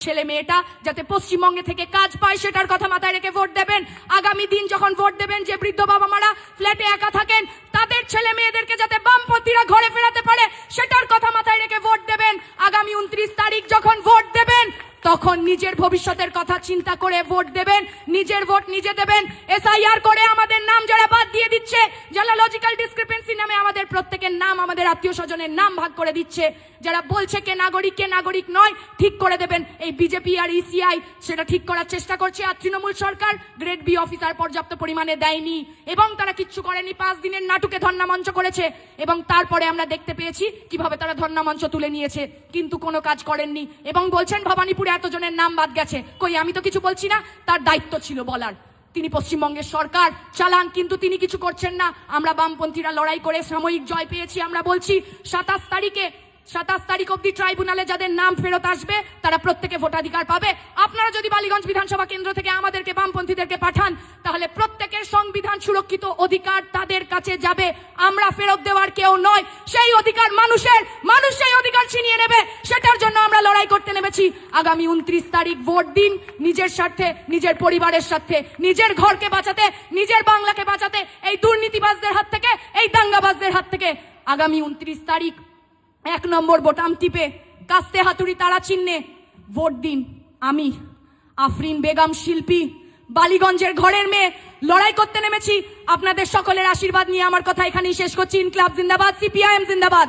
ছেলে মেয়েটা যাতে পশ্চিমবঙ্গে থেকে কাজ পায় সেটার কথা মাথায় রেখে ভোট দেবেন। আগামী দিন যখন ভোট দেবেন, যে বৃদ্ধ বাবা মারা ফ্ল্যাটে একা থাকেন তাদের ছেলে মেয়েদেরকে যাতে বামপন্থীরা ঘরে ফেরাতে পারে সেটার কথা মাথায় রেখে ভোট দেবেন। আগামী 29 তারিখ যখন ভোট দেবেন তখন নিজের ভবিষ্যতের কথা চিন্তা করে ভোট দেবেন। নিজের ভোট নিজে দেবেন। এসআইআর করে আমাদের নাম যারা বাদ দিয়ে দিচ্ছে, যারা লজিক্যাল ডিসক্রিপেন্সি নামে আমাদের প্রত্যেকের নাম, আমাদের আত্মীয় স্বজনের নাম ভাগ করে দিচ্ছে, যারা বলছে কে নাগরিক নয়, ঠিক করে দেবেন। এই বিজেপি আর ইসিআই সেটা ঠিক করার চেষ্টা করছে। আর তৃণমূল সরকার গ্রেড বি অফিসার পর্যাপ্ত পরিমাণে দেয়নি এবং তারা কিচ্ছু করেনি। 5 দিনের নাটকে ধর্ণা মঞ্চ করেছে এবং তারপরে আমরা দেখতে পেয়েছি কিভাবে তারা ধর্ণা মঞ্চ তুলে নিয়েছে, কিন্তু কোনো কাজ করেননি। এবং বলছেন ভবানীপুরে এতজনের নাম বাদ গেছে। কই, আমি তো কিছু বলছি না, তার দায়িত্ব ছিল বলার। তিনি পশ্চিমবঙ্গের সরকার চালান, কিন্তু তিনি কিছু করছেন না। আমরা বামপন্থীরা লড়াই করে সাময়িক জয় পেয়েছি। আমরা বলছি 27 তারিখ অব্দি ট্রাইব্যুনালে যাদের নাম ফেরত আসবে তারা প্রত্যেকে ভোটাধিকার পাবে। আপনারা যদি বালিগঞ্জ বিধানসভা কেন্দ্র থেকে আমাদেরকে বামপন্থীদেরকে পাঠান তাহলে প্রত্যেকের সংবিধান সুরক্ষিত অধিকার তাদের কাছে যাবে। আমরা ফেরত দেওয়ার কেউ নয়। সেই অধিকার মানুষ সেই অধিকার ছিনিয়ে নেবে, সেটার জন্য আমরা লড়াই করতে নেমেছি। আগামী 29 তারিখ ভোট দিন, নিজের স্বার্থে, নিজের পরিবারের স্বার্থে, নিজের ঘরকে বাঁচাতে, নিজের বাংলাকে বাঁচাতে, এই দুর্নীতিবাজদের হাত থেকে, এই দাঙ্গাবাজদের হাত থেকে। আগামী 29 তারিখ 1 নম্বর বোতাম টিপে কাস্তে হাতুড়ি তারা চিহ্নে ভোট দিন। আমি আফরিন বেগম শিল্পী, বালিগঞ্জের ঘরের মেয়ে, লড়াই করতে নেমেছি। আপনাদের সকলের আশীর্বাদ নিয়ে আমার কথা এখানেই শেষ করছি। ইনকলাব জিন্দাবাদ, সিপিআইএম জিন্দাবাদ।